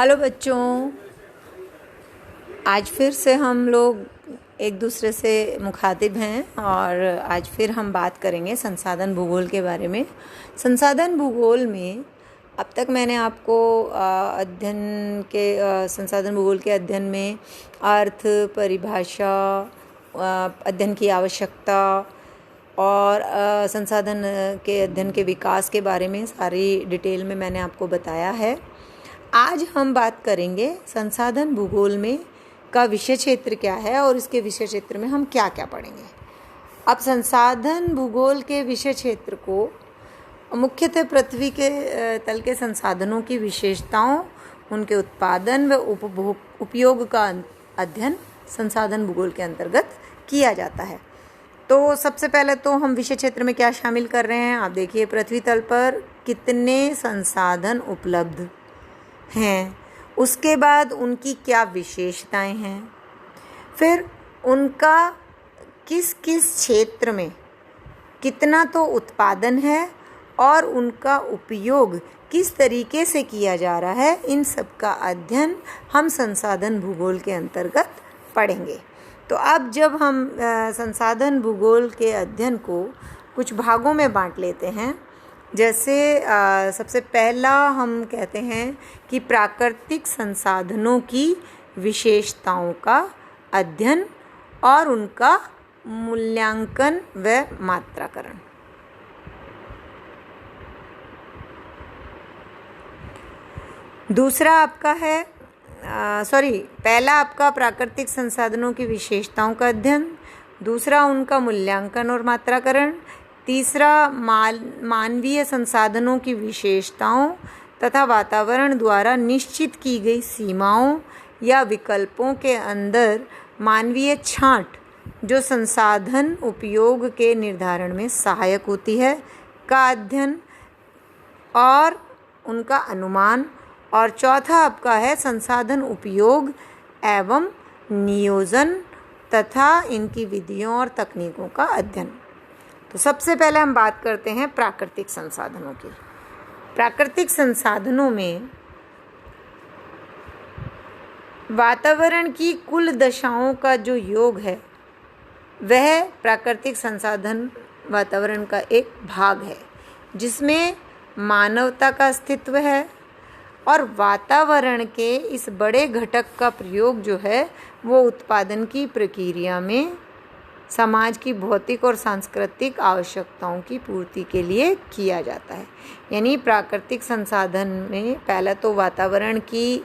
Hello बच्चों, आज फिर से हम लोग एक दूसरे से मुखातिब हैं और आज फिर हम बात करेंगे संसाधन भूगोल के बारे में। संसाधन भूगोल में अब तक मैंने आपको संसाधन भूगोल के अध्ययन में अर्थ, परिभाषा, अध्ययन की आवश्यकता और संसाधन के अध्ययन के विकास के बारे में सारी डिटेल में मैंने आपको बताया है। आज हम बात करेंगे संसाधन भूगोल में का विषय क्षेत्र क्या है और इसके विषय क्षेत्र में हम क्या क्या पढ़ेंगे। अब संसाधन भूगोल के विषय क्षेत्र को मुख्यतः पृथ्वी के तल के संसाधनों की विशेषताओं, उनके उत्पादन व उपयोग का अध्ययन संसाधन भूगोल के अंतर्गत किया जाता है। तो सबसे पहले तो हम विषय क्षेत्र में क्या शामिल कर रहे हैं, आप देखिए पृथ्वी तल पर कितने संसाधन उपलब्ध हैं, उसके बाद उनकी क्या विशेषताएं हैं, फिर उनका किस किस क्षेत्र में कितना तो उत्पादन है और उनका उपयोग किस तरीके से किया जा रहा है, इन सब का अध्ययन हम संसाधन भूगोल के अंतर्गत पढ़ेंगे। तो अब जब हम संसाधन भूगोल के अध्ययन को कुछ भागों में बांट लेते हैं, जैसे सबसे पहला हम कहते हैं कि प्राकृतिक संसाधनों की विशेषताओं का अध्ययन और उनका मूल्यांकन व मात्राकरण। दूसरा आपका है पहला आपका प्राकृतिक संसाधनों की विशेषताओं का अध्ययन, दूसरा उनका मूल्यांकन और मात्राकरण, तीसरा मानवीय संसाधनों की विशेषताओं तथा वातावरण द्वारा निश्चित की गई सीमाओं या विकल्पों के अंदर मानवीय छांट जो संसाधन उपयोग के निर्धारण में सहायक होती है का अध्ययन और उनका अनुमान, और चौथा आपका है संसाधन उपयोग एवं नियोजन तथा इनकी विधियों और तकनीकों का अध्ययन। तो सबसे पहले हम बात करते हैं प्राकृतिक संसाधनों की। प्राकृतिक संसाधनों में वातावरण की कुल दशाओं का जो योग है वह प्राकृतिक संसाधन वातावरण का एक भाग है, जिसमें मानवता का अस्तित्व है और वातावरण के इस बड़े घटक का प्रयोग जो है वो उत्पादन की प्रक्रिया में समाज की भौतिक और सांस्कृतिक आवश्यकताओं की पूर्ति के लिए किया जाता है। यानी प्राकृतिक संसाधन में पहले तो वातावरण की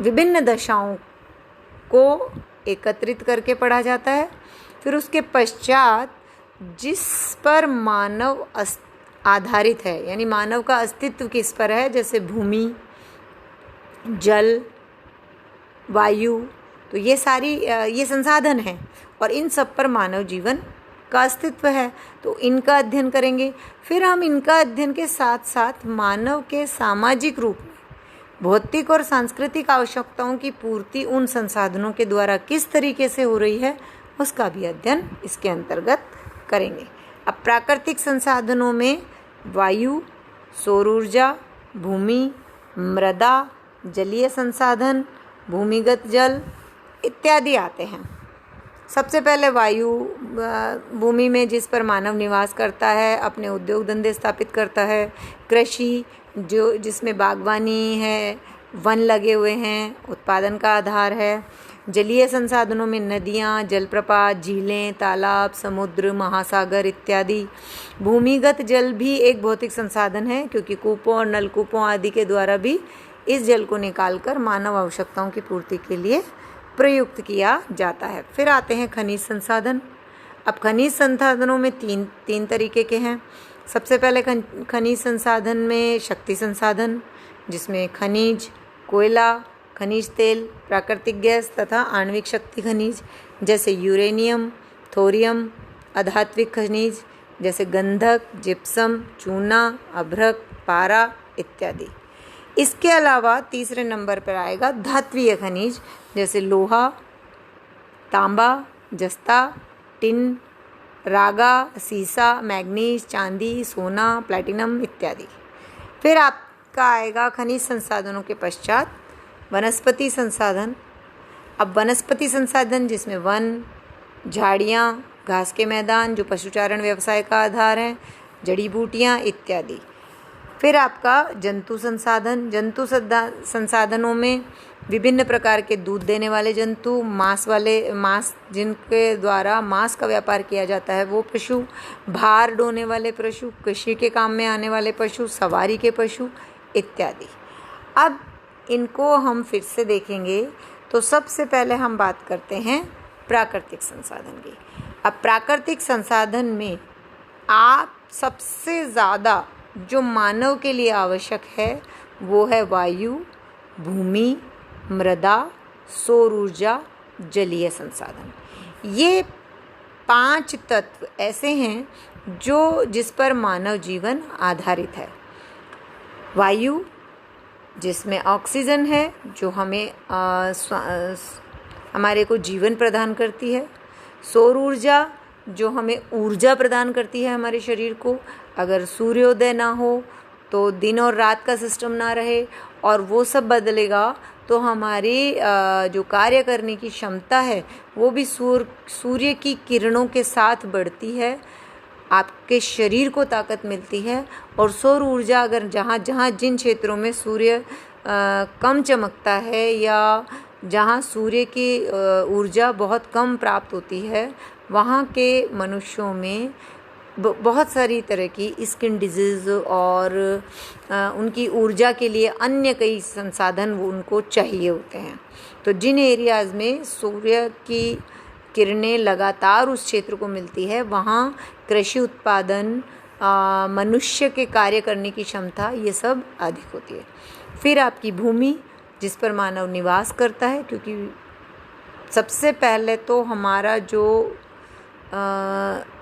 विभिन्न दशाओं को एकत्रित करके पढ़ा जाता है, फिर उसके पश्चात जिस पर मानव आधारित है, यानी मानव का अस्तित्व किस पर है, जैसे भूमि, जल, वायु, तो ये सारी ये संसाधन हैं और इन सब पर मानव जीवन का अस्तित्व है, तो इनका अध्ययन करेंगे। फिर हम इनका अध्ययन के साथ साथ मानव के सामाजिक रूप में भौतिक और सांस्कृतिक आवश्यकताओं की पूर्ति उन संसाधनों के द्वारा किस तरीके से हो रही है उसका भी अध्ययन इसके अंतर्गत करेंगे। अब प्राकृतिक संसाधनों में वायु, सौर ऊर्जा, भूमि, मृदा, जलीय संसाधन, भूमिगत जल इत्यादि आते हैं। सबसे पहले वायु, भूमि में जिस पर मानव निवास करता है, अपने उद्योग धंधे स्थापित करता है, कृषि जिसमें बागवानी है, वन लगे हुए हैं, उत्पादन का आधार है। जलीय संसाधनों में नदियाँ, जलप्रपात, झीलें, तालाब, समुद्र, महासागर इत्यादि। भूमिगत जल भी एक भौतिक संसाधन है, क्योंकि कूपों और नलकूपों आदि के द्वारा भी इस जल को निकालकर मानव आवश्यकताओं की पूर्ति के लिए प्रयुक्त किया जाता है। फिर आते हैं खनिज संसाधन। अब खनिज संसाधनों में तीन तरीके के हैं। सबसे पहले खनिज संसाधन में शक्ति संसाधन, जिसमें खनिज, कोयला, खनिज तेल, प्राकृतिक गैस तथा आणविक शक्ति खनिज जैसे यूरेनियम, थोरियम, अधात्विक खनिज जैसे गंधक, जिप्सम, चूना, अभ्रक, पारा इत्यादि। इसके अलावा तीसरे नंबर पर आएगा धात्विक खनिज, जैसे लोहा, तांबा, जस्ता, टिन, रागा, सीसा, मैग्नीज, चांदी, सोना, प्लैटिनम इत्यादि। फिर आप आपका आएगा खनिज संसाधनों के पश्चात वनस्पति संसाधन। अब वनस्पति संसाधन जिसमें वन, झाड़ियाँ, घास के मैदान जो पशुचारण व्यवसाय का आधार है, जड़ी बूटियाँ इत्यादि। फिर आपका जंतु संसाधन। जंतु संसाधनों में विभिन्न प्रकार के दूध देने वाले जंतु, मांस जिनके द्वारा मांस का व्यापार किया जाता है वो पशु, भार ढोने वाले पशु, कृषि के काम में आने वाले पशु, सवारी के पशु इत्यादि। अब इनको हम फिर से देखेंगे तो सबसे पहले हम बात करते हैं प्राकृतिक संसाधन की। अब प्राकृतिक संसाधन में आप सबसे ज़्यादा जो मानव के लिए आवश्यक है वो है वायु, भूमि, मृदा, सौर ऊर्जा, जलीय संसाधन। ये 5 तत्व ऐसे हैं जिस पर मानव जीवन आधारित है। वायु जिसमें ऑक्सीजन है जो हमारे को जीवन प्रदान करती है। सौर ऊर्जा जो हमें ऊर्जा प्रदान करती है हमारे शरीर को। अगर सूर्योदय ना हो तो दिन और रात का सिस्टम ना रहे और वो सब बदलेगा तो हमारी जो कार्य करने की क्षमता है वो भी सूर्य की किरणों के साथ बढ़ती है, आपके शरीर को ताकत मिलती है। और सौर ऊर्जा अगर जहाँ जिन क्षेत्रों में सूर्य कम चमकता है या जहाँ सूर्य की ऊर्जा बहुत कम प्राप्त होती है वहाँ के मनुष्यों में बहुत सारी तरह की स्किन डिजीज़ और उनकी ऊर्जा के लिए अन्य कई संसाधन वो उनको चाहिए होते हैं। तो जिन एरियाज़ में सूर्य की किरणें लगातार उस क्षेत्र को मिलती है वहाँ कृषि उत्पादन, मनुष्य के कार्य करने की क्षमता ये सब अधिक होती है। फिर आपकी भूमि जिस पर मानव निवास करता है, क्योंकि सबसे पहले तो हमारा जो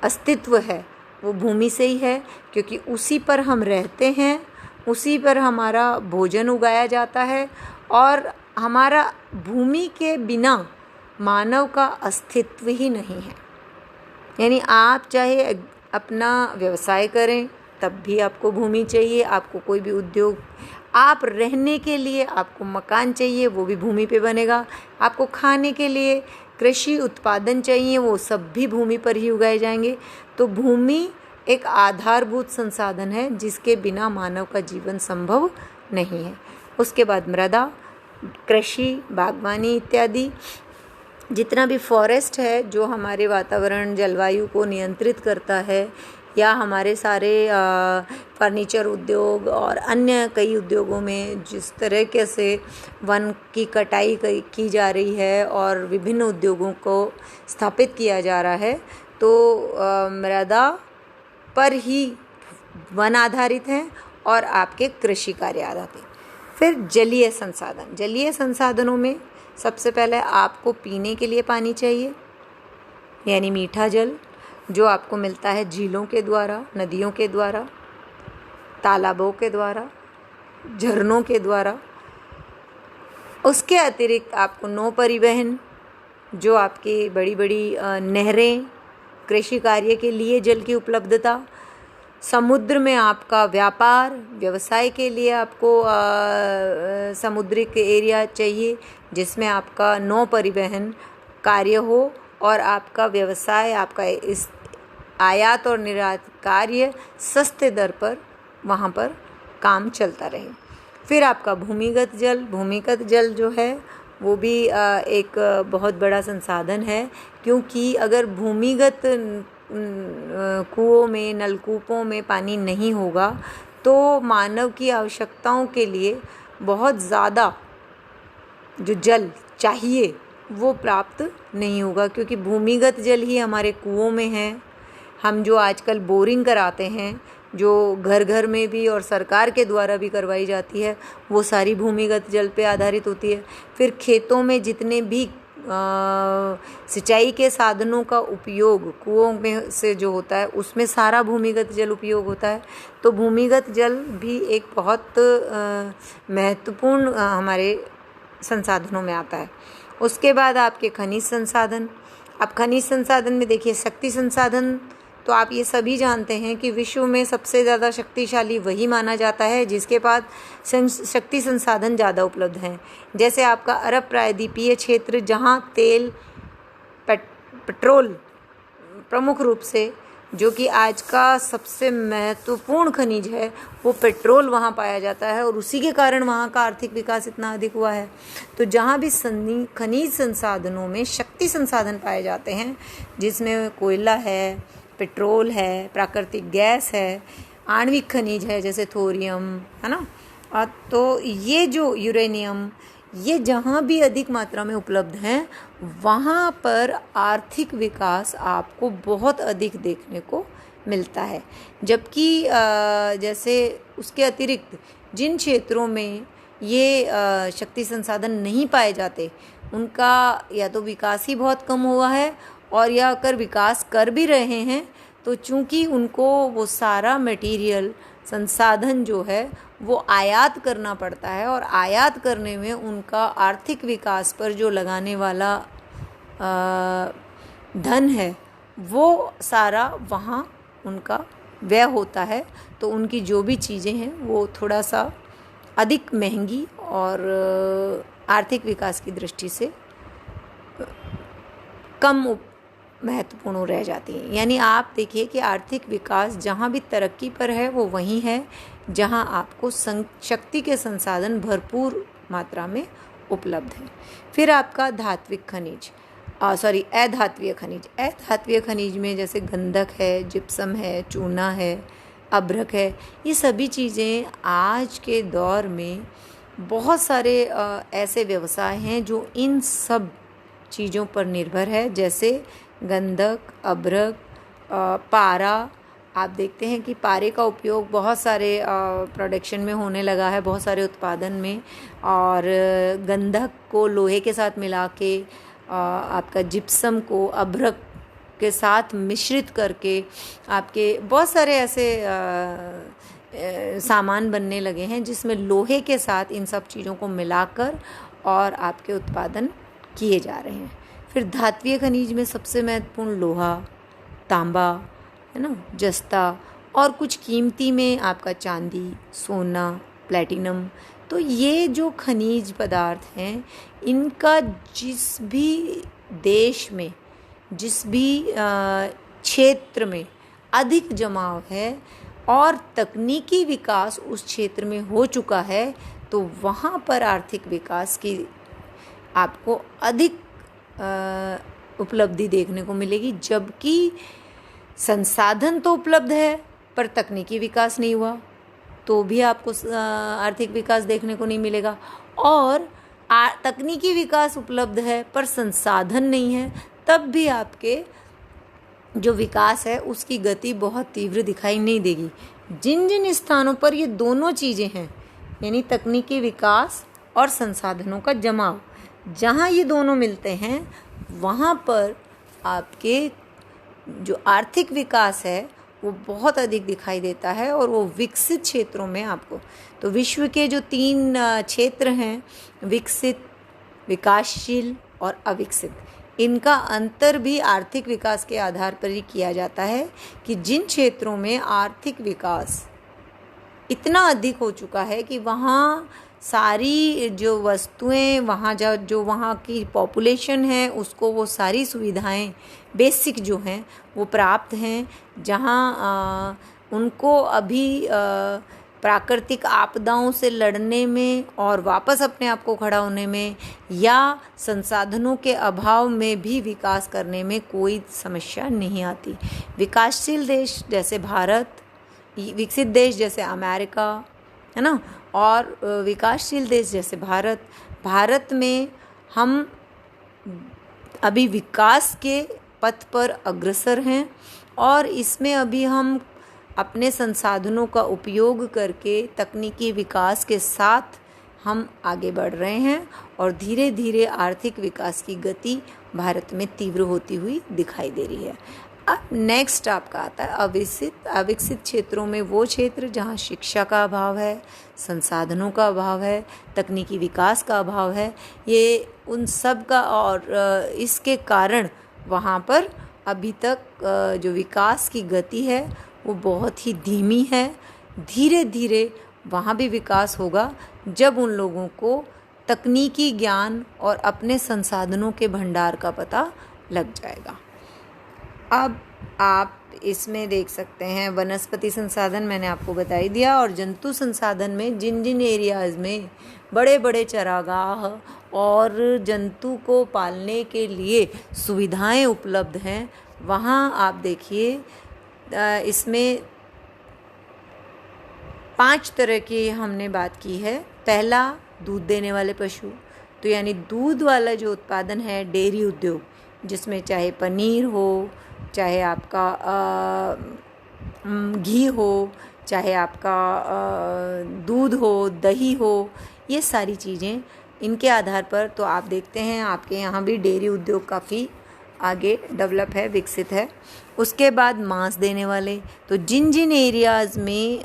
अस्तित्व है वो भूमि से ही है, क्योंकि उसी पर हम रहते हैं, उसी पर हमारा भोजन उगाया जाता है और हमारा भूमि के बिना मानव का अस्तित्व ही नहीं है। यानी आप चाहे अपना व्यवसाय करें तब भी आपको भूमि चाहिए, आपको कोई भी उद्योग, आप रहने के लिए आपको मकान चाहिए वो भी भूमि पे बनेगा, आपको खाने के लिए कृषि उत्पादन चाहिए वो सब भी भूमि पर ही उगाए जाएंगे। तो भूमि एक आधारभूत संसाधन है जिसके बिना मानव का जीवन संभव नहीं है। उसके बाद मृदा, कृषि, बागवानी इत्यादि, जितना भी फॉरेस्ट है जो हमारे वातावरण जलवायु को नियंत्रित करता है, या हमारे सारे फर्नीचर उद्योग और अन्य कई उद्योगों में जिस तरह से वन की कटाई की जा रही है और विभिन्न उद्योगों को स्थापित किया जा रहा है, तो मृदा पर ही वन आधारित हैं और आपके कृषि कार्य आधारित। फिर जलीय संसाधन। जलीय संसाधनों में सबसे पहले आपको पीने के लिए पानी चाहिए, यानी मीठा जल जो आपको मिलता है झीलों के द्वारा, नदियों के द्वारा, तालाबों के द्वारा, झरनों के द्वारा। उसके अतिरिक्त आपको नौ परिवहन जो आपकी बड़ी बड़ी नहरें, कृषि कार्य के लिए जल की उपलब्धता, समुद्र में आपका व्यापार व्यवसाय के लिए आपको समुद्रिक एरिया चाहिए जिसमें आपका नौ परिवहन कार्य हो और आपका व्यवसाय, आपका इस आयात और निर्यात कार्य सस्ते दर पर वहाँ पर काम चलता रहे। फिर आपका भूमिगत जल। भूमिगत जल जो है वो भी एक बहुत बड़ा संसाधन है, क्योंकि अगर भूमिगत कुओं में, नलकूपों में पानी नहीं होगा तो मानव की आवश्यकताओं के लिए बहुत ज़्यादा जो जल चाहिए वो प्राप्त नहीं होगा, क्योंकि भूमिगत जल ही हमारे कुओं में है। हम जो आजकल बोरिंग कराते हैं, जो घर घर में भी और सरकार के द्वारा भी करवाई जाती है, वो सारी भूमिगत जल पे आधारित होती है। फिर खेतों में जितने भी सिंचाई के साधनों का उपयोग कुओं में से जो होता है उसमें सारा भूमिगत जल उपयोग होता है। तो भूमिगत जल भी एक बहुत महत्वपूर्ण हमारे संसाधनों में आता है। उसके बाद आपके खनिज संसाधन। अब खनिज संसाधन में देखिए, शक्ति संसाधन तो आप ये सभी जानते हैं कि विश्व में सबसे ज़्यादा शक्तिशाली वही माना जाता है जिसके पास शक्ति संसाधन ज़्यादा उपलब्ध हैं। जैसे आपका अरब प्रायद्वीपीय क्षेत्र, जहाँ तेल पेट्रोल प्रमुख रूप से, जो कि आज का सबसे महत्वपूर्ण खनिज है, वो पेट्रोल वहाँ पाया जाता है और उसी के कारण वहाँ का आर्थिक विकास इतना अधिक हुआ है। तो जहाँ भी खनिज संसाधनों में शक्ति संसाधन पाए जाते हैं, जिसमें कोयला है, पेट्रोल है, प्राकृतिक गैस है, आणविक खनिज है जैसे थोरियम, है ना, तो ये जो यूरेनियम, ये जहाँ भी अधिक मात्रा में उपलब्ध हैं, वहाँ पर आर्थिक विकास आपको बहुत अधिक देखने को मिलता है। जबकि जैसे उसके अतिरिक्त जिन क्षेत्रों में ये शक्ति संसाधन नहीं पाए जाते, उनका या तो विकास ही बहुत कम हुआ है, और या अगर विकास कर भी रहे हैं तो चूँकि उनको वो सारा मटेरियल संसाधन जो है वो आयात करना पड़ता है, और आयात करने में उनका आर्थिक विकास पर जो लगाने वाला धन है वो सारा वहाँ उनका व्यय होता है। तो उनकी जो भी चीज़ें हैं वो थोड़ा सा अधिक महंगी और आर्थिक विकास की दृष्टि से कम महत्वपूर्ण रह जाती हैं। यानी आप देखिए कि आर्थिक विकास जहाँ भी तरक्की पर है वो वहीं है जहाँ आपको शक्ति के संसाधन भरपूर मात्रा में उपलब्ध हैं। फिर आपका धात्विक खनिज, अधात्वीय खनिज। अधात्वीय खनिज में जैसे गंधक है, जिप्सम है, चूना है, अभ्रक है, ये सभी चीज़ें आज के दौर में बहुत सारे ऐसे व्यवसाय हैं जो इन सब चीज़ों पर निर्भर है। जैसे गंधक, अभ्रक, पारा। आप देखते हैं कि पारे का उपयोग बहुत सारे प्रोडक्शन में होने लगा है, बहुत सारे उत्पादन में, और गंधक को लोहे के साथ मिला के आपका जिप्सम को अभ्रक के साथ मिश्रित करके आपके बहुत सारे ऐसे सामान बनने लगे हैं जिसमें लोहे के साथ इन सब चीज़ों को मिलाकर और आपके उत्पादन किए जा रहे हैं। फिर धात्वीय खनिज में सबसे महत्वपूर्ण लोहा, तांबा, है ना, जस्ता, और कुछ कीमती में आपका चांदी, सोना, प्लैटिनम। तो ये जो खनिज पदार्थ हैं, इनका जिस भी देश में, जिस भी क्षेत्र में अधिक जमाव है और तकनीकी विकास उस क्षेत्र में हो चुका है, तो वहाँ पर आर्थिक विकास की आपको अधिक उपलब्धि देखने को मिलेगी। जबकि संसाधन तो उपलब्ध है पर तकनीकी विकास नहीं हुआ तो भी आपको आर्थिक विकास देखने को नहीं मिलेगा, और तकनीकी विकास उपलब्ध है पर संसाधन नहीं है, तब भी आपके जो विकास है उसकी गति बहुत तीव्र दिखाई नहीं देगी। जिन जिन स्थानों पर ये दोनों चीज़ें हैं, यानी तकनीकी विकास और संसाधनों का जमाव, जहाँ ये दोनों मिलते हैं वहाँ पर आपके जो आर्थिक विकास है वो बहुत अधिक दिखाई देता है, और वो विकसित क्षेत्रों में आपको, तो विश्व के जो 3 क्षेत्र हैं, विकसित, विकासशील और अविकसित, इनका अंतर भी आर्थिक विकास के आधार पर ही किया जाता है कि जिन क्षेत्रों में आर्थिक विकास इतना अधिक हो चुका है कि वहाँ सारी जो वस्तुएं, वहाँ जो वहाँ की पॉपुलेशन है उसको वो सारी सुविधाएं बेसिक जो हैं वो प्राप्त हैं, जहाँ उनको अभी प्राकृतिक आपदाओं से लड़ने में और वापस अपने आप को खड़ा होने में या संसाधनों के अभाव में भी विकास करने में कोई समस्या नहीं आती। विकासशील देश जैसे भारत, विकसित देश जैसे अमेरिका, है ना, और विकासशील देश जैसे भारत में हम अभी विकास के पथ पर अग्रसर हैं, और इसमें अभी हम अपने संसाधनों का उपयोग करके तकनीकी विकास के साथ हम आगे बढ़ रहे हैं, और धीरे धीरे आर्थिक विकास की गति भारत में तीव्र होती हुई दिखाई दे रही है। अब नेक्स्ट आपका आता है अविकसित क्षेत्रों में वो क्षेत्र जहाँ शिक्षा का अभाव है, संसाधनों का अभाव है, तकनीकी विकास का अभाव है। ये उन सब का, और इसके कारण वहाँ पर अभी तक जो विकास की गति है वो बहुत ही धीमी है। धीरे धीरे वहाँ भी विकास होगा जब उन लोगों को तकनीकी ज्ञान और अपने संसाधनों के भंडार का पता लग जाएगा। अब आप इसमें देख सकते हैं वनस्पति संसाधन मैंने आपको बता ही दिया, और जंतु संसाधन में जिन जिन एरियाज़ में बड़े बड़े चरागाह और जंतु को पालने के लिए सुविधाएं उपलब्ध हैं, वहाँ आप देखिए इसमें 5 तरह की हमने बात की है। पहला, दूध देने वाले पशु, तो यानी दूध वाला जो उत्पादन है, डेयरी उद्योग, जिसमें चाहे पनीर हो, चाहे आपका घी हो, चाहे आपका दूध हो, दही हो, ये सारी चीज़ें इनके आधार पर तो आप देखते हैं आपके यहाँ भी डेयरी उद्योग काफ़ी आगे डेवलप है, विकसित है। उसके बाद मांस देने वाले, तो जिन जिन एरियाज़ में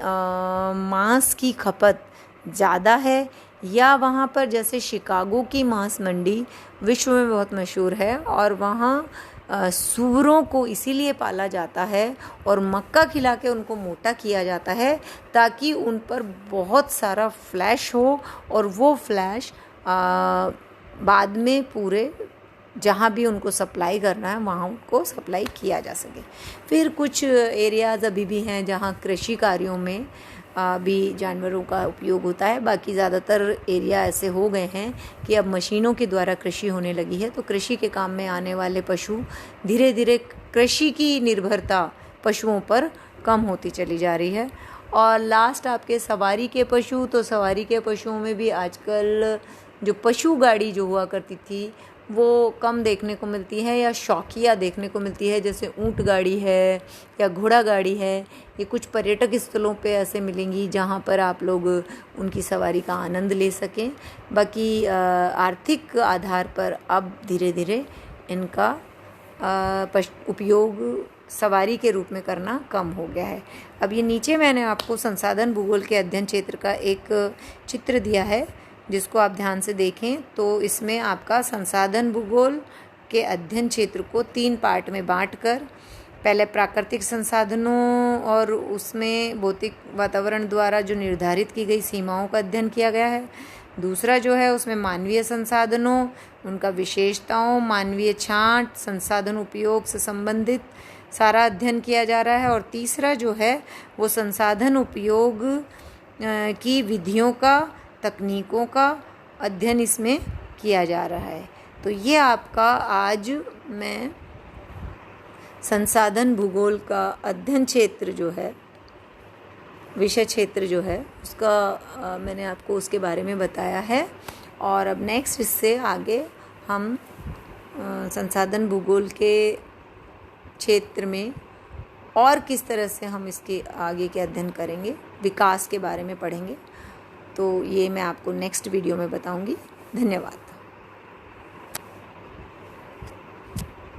मांस की खपत ज़्यादा है, या वहाँ पर जैसे शिकागो की मांस मंडी विश्व में बहुत मशहूर है, और वहाँ सूअरों को इसीलिए पाला जाता है और मक्का खिला के उनको मोटा किया जाता है ताकि उन पर बहुत सारा फ्लैश हो, और वो फ्लैश बाद में पूरे जहाँ भी उनको सप्लाई करना है वहाँ उनको सप्लाई किया जा सके। फिर कुछ एरियाज़ अभी भी हैं जहाँ कृषि कार्यों में भी जानवरों का उपयोग होता है। बाकी ज़्यादातर एरिया ऐसे हो गए हैं कि अब मशीनों के द्वारा कृषि होने लगी है, तो कृषि के काम में आने वाले पशु धीरे धीरे कृषि की निर्भरता पशुओं पर कम होती चली जा रही है। और लास्ट आपके सवारी के पशु, तो सवारी के पशुओं में भी आजकल जो पशु गाड़ी जो हुआ करती थी वो कम देखने को मिलती है, या शौकिया देखने को मिलती है, जैसे ऊंट गाड़ी है या घोड़ा गाड़ी है। ये कुछ पर्यटक स्थलों पे ऐसे मिलेंगी जहाँ पर आप लोग उनकी सवारी का आनंद ले सकें। बाकी आर्थिक आधार पर अब धीरे धीरे इनका उपयोग सवारी के रूप में करना कम हो गया है। अब ये नीचे मैंने आपको संसाधन भूगोल के अध्ययन क्षेत्र का एक चित्र दिया है, जिसको आप ध्यान से देखें तो इसमें आपका संसाधन भूगोल के अध्ययन क्षेत्र को 3 पार्ट में बांटकर, पहले प्राकृतिक संसाधनों और उसमें भौतिक वातावरण द्वारा जो निर्धारित की गई सीमाओं का अध्ययन किया गया है। दूसरा जो है उसमें मानवीय संसाधनों, उनका विशेषताओं, मानवीय छांट, संसाधन उपयोग से संबंधित सारा अध्ययन किया जा रहा है। और तीसरा जो है वो संसाधन उपयोग की विधियों का, तकनीकों का अध्ययन इसमें किया जा रहा है। तो ये आपका आज मैं संसाधन भूगोल का अध्ययन क्षेत्र जो है, विषय क्षेत्र जो है, उसका मैंने आपको उसके बारे में बताया है। और अब नेक्स्ट इससे आगे हम संसाधन भूगोल के क्षेत्र में और किस तरह से हम इसके आगे के अध्ययन करेंगे, विकास के बारे में पढ़ेंगे। तो ये मैं आपको नेक्स्ट वीडियो में बताऊंगी। धन्यवाद।